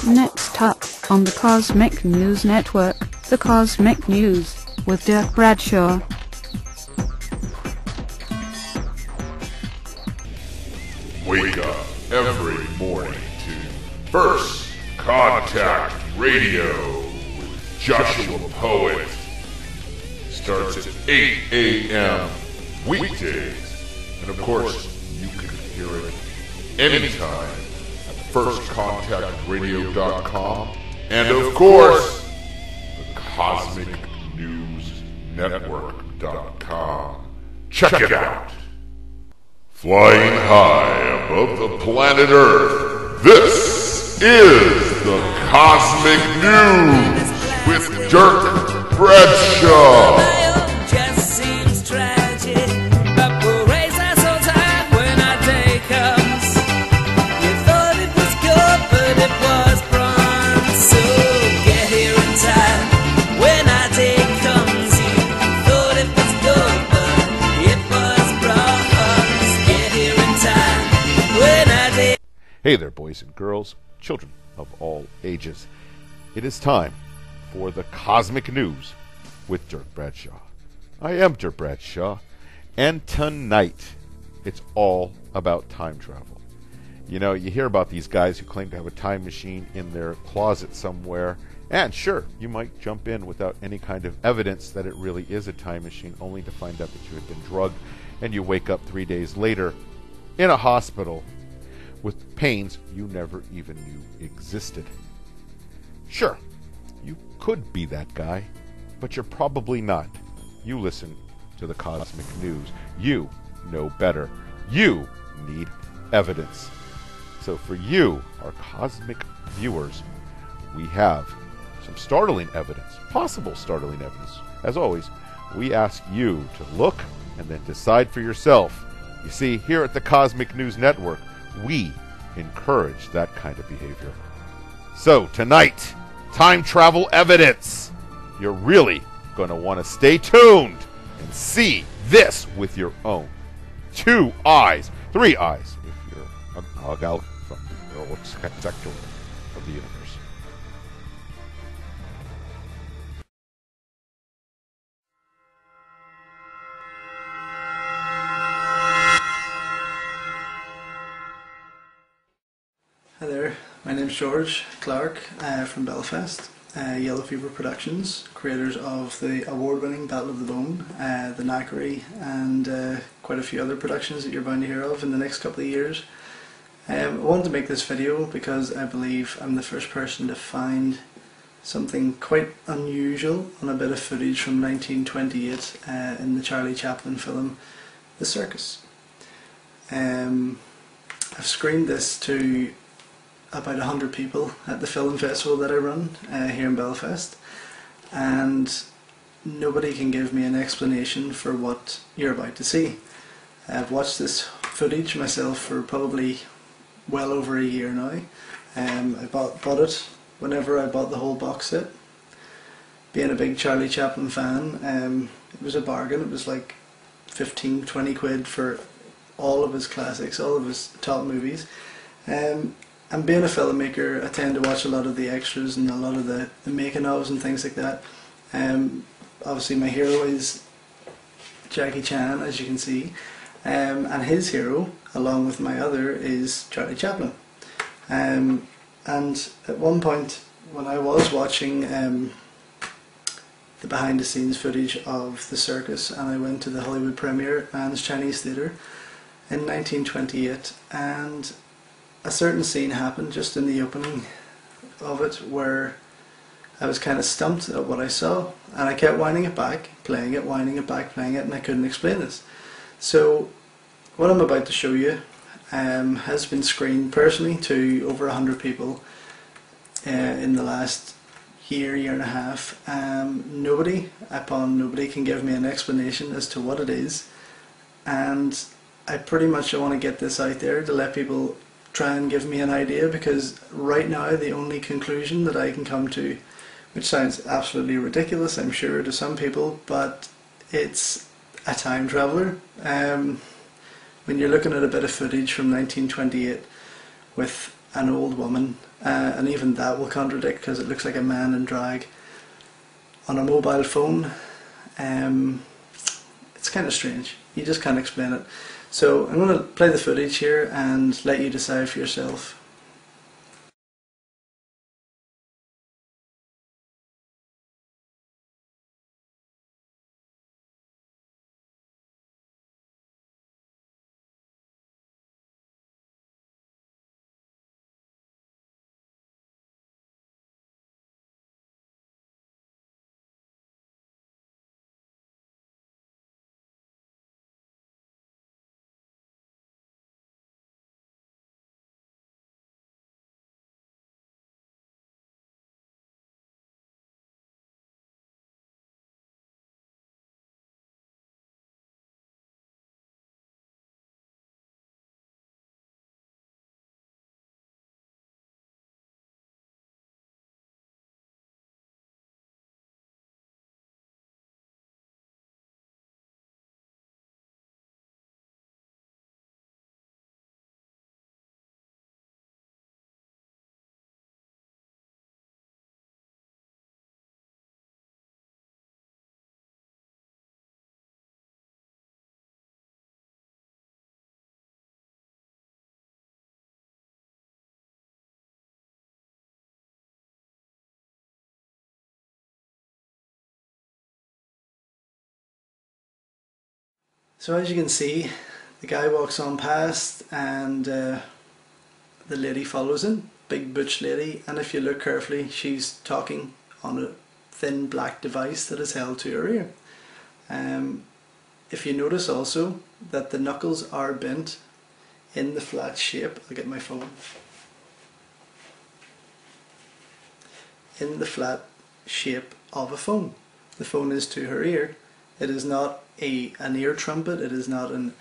Next up on the Cosmic News Network, the Cosmic News with Dirk Bradshaw. Wake up every morning to First Contact Radio with Joshua Poet. Starts at 8 a.m. weekdays. And of course, you can hear it anytime at firstcontactradio.com. And of course, the Cosmic News Network.com. Check it out. Flying high above the planet Earth, this is the Cosmic News with Dirk Bradshaw. Hey there, boys and girls, children of all ages. It is time for the Cosmic News with Dirk Bradshaw. I am Dirk Bradshaw, and tonight it's all about time travel. You know, you hear about these guys who claim to have a time machine in their closet somewhere, and sure, you might jump in without any kind of evidence that it really is a time machine, only to find out that you had been drugged, and you wake up 3 days later in a hospital with pains you never even knew existed. Sure, you could be that guy, but you're probably not. You listen to the Cosmic News. You know better. You need evidence. So for you, our cosmic viewers, we have some startling evidence, possible startling evidence. As always, we ask you to look and then decide for yourself. You see, here at the Cosmic News Network, we encourage that kind of behavior. So tonight, time travel evidence. You're really going to want to stay tuned and see this with your own 2 eyes, 3 eyes, if you're a hog out from the early sector of the universe. Hi there, my name's George Clarke from Belfast, Yellow Fever Productions, creators of the award-winning Battle of the Bone, the Knackery, and quite a few other productions that you're bound to hear of in the next couple of years. I wanted to make this video because I believe I'm the first person to find something quite unusual on a bit of footage from 1928 in the Charlie Chaplin film The Circus. I've screened this to about 100 people at the film festival that I run here in Belfast, and nobody can give me an explanation for what you're about to see. I've watched this footage myself for probably well over a year now. I bought it whenever I bought the whole box set. Being a big Charlie Chaplin fan, it was a bargain. It was like 15-20 quid for all of his classics, all of his top movies. And being a filmmaker, I tend to watch a lot of the extras and a lot of the making ofs and things like that. Obviously my hero is Jackie Chan, as you can see, and his hero, along with my other, is Charlie Chaplin. And at one point when I was watching the behind the scenes footage of The Circus, and I went to the Hollywood premiere at Mann's Chinese Theatre in 1928, and a certain scene happened just in the opening of it where I was kind of stumped at what I saw, and I kept winding it back, playing it, winding it back, playing it, and I couldn't explain this. So what I'm about to show you has been screened personally to over 100 people in the last year and a half. Nobody can give me an explanation as to what it is, and I want to get this out there to let people try and give me an idea, because right now the only conclusion that I can come to, which sounds absolutely ridiculous I'm sure to some people, but it's a time traveller. When you're looking at a bit of footage from 1928 with an old woman, and even that will contradict because it looks like a man in drag on a mobile phone. It's kind of strange. You just can't explain it. So I'm going to play the footage here and let you decide for yourself. So as you can see, the guy walks on past and the lady follows him, big butch lady, and if you look carefully she's talking on a thin black device that is held to her ear. If you notice also that the knuckles are bent in the flat shape, I'll get my phone, in the flat shape of a phone. The phone is to her ear. It is not an ear trumpet, it is not an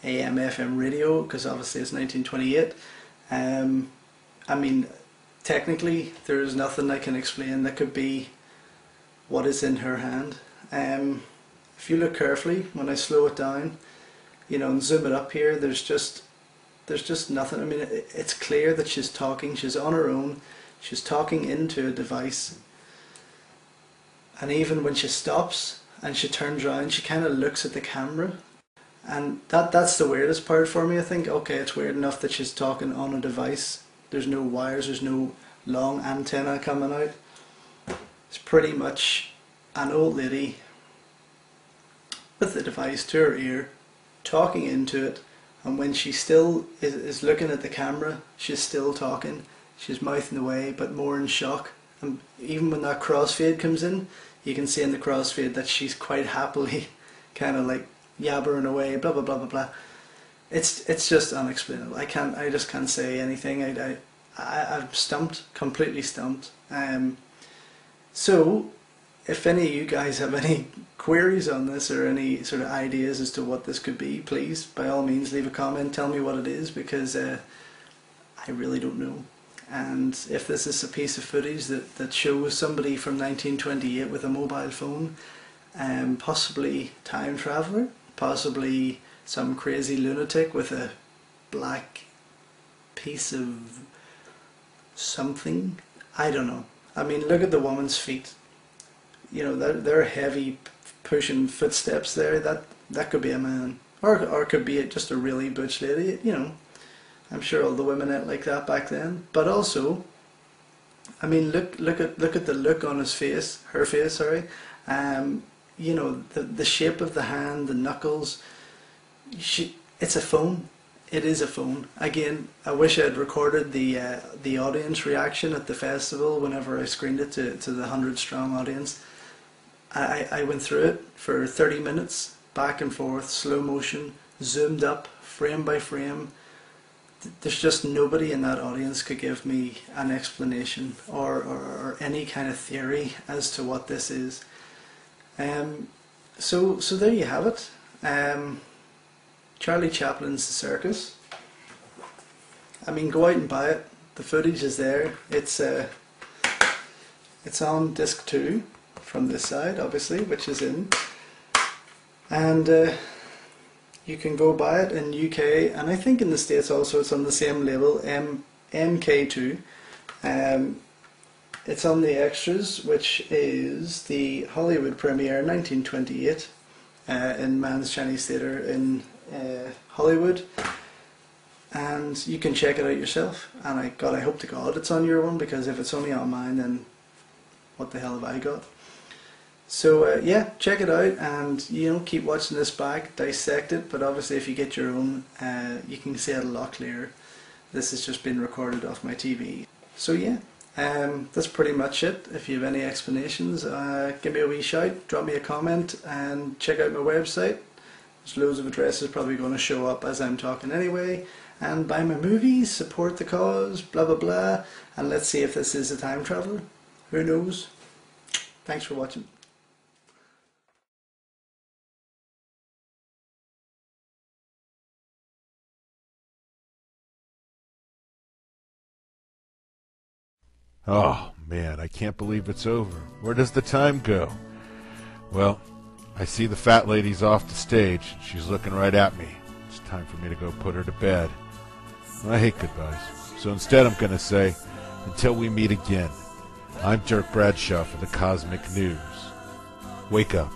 AM FM radio, because obviously it's 1928. I mean, technically there is nothing I can explain that could be what is in her hand. If you look carefully, when I slow it down, you know, and zoom it up here, there's just nothing. I mean, it's clear that she's talking, she's on her own, she's talking into a device, and even when she stops and she turns around, she kind of looks at the camera, and that's the weirdest part for me. I think, okay, it's weird enough that she's talking on a device, there's no wires, there's no long antenna coming out. It's pretty much an old lady with the device to her ear, talking into it, and when she still is looking at the camera, she's still talking, she's mouthing away, but more in shock. And even when that crossfade comes in, you can see in the crossfade that she's quite happily kind of like yabbering away, blah blah blah blah blah. It's just unexplainable. I just can't say anything. I'm stumped, completely stumped. So if any of you guys have any queries on this or any sort of ideas as to what this could be, please by all means leave a comment, tell me what it is, because I really don't know. And if this is a piece of footage that shows somebody from 1928 with a mobile phone, possibly time traveller, possibly some crazy lunatic with a black piece of something, I don't know. I mean, look at the woman's feet. You know, they're heavy pushing footsteps there. That could be a man, or it could be just a really butch lady. You know, I'm sure all the women ate like that back then. But also, I mean, look at the look on his face, her face, sorry. You know, the shape of the hand, the knuckles. It's a phone. It is a phone. Again, I wish I had recorded the audience reaction at the festival whenever I screened it to the 100-strong audience. I went through it for 30 minutes, back and forth, slow motion, zoomed up, frame by frame. There's just nobody in that audience could give me an explanation or any kind of theory as to what this is. So there you have it. Charlie Chaplin's The Circus. I mean, go out and buy it. The footage is there. It's on disc 2 from this side, obviously, which is in. And you can go buy it in UK, and I think in the States also it's on the same label, MK2. It's on the extras, which is the Hollywood premiere 1928 in Mann's Chinese Theatre in Hollywood. And you can check it out yourself. And I hope to God it's on your one, because if it's only on mine, then what the hell have I got? So yeah, check it out, and keep watching this back, dissect it. But obviously, if you get your own, you can see it a lot clearer. This has just been recorded off my TV. So yeah, that's pretty much it. If you have any explanations, give me a wee shout, drop me a comment, and check out my website. There's loads of addresses probably going to show up as I'm talking anyway. And buy my movies, support the cause, blah blah blah. And let's see if this is a time traveler. Who knows? Thanks for watching. Oh, man, I can't believe it's over. Where does the time go? Well, I see the fat lady's off the stage. She's looking right at me. It's time for me to go put her to bed. I hate goodbyes. So instead I'm going to say, until we meet again, I'm Dirk Bradshaw for the Cosmic News. Wake up.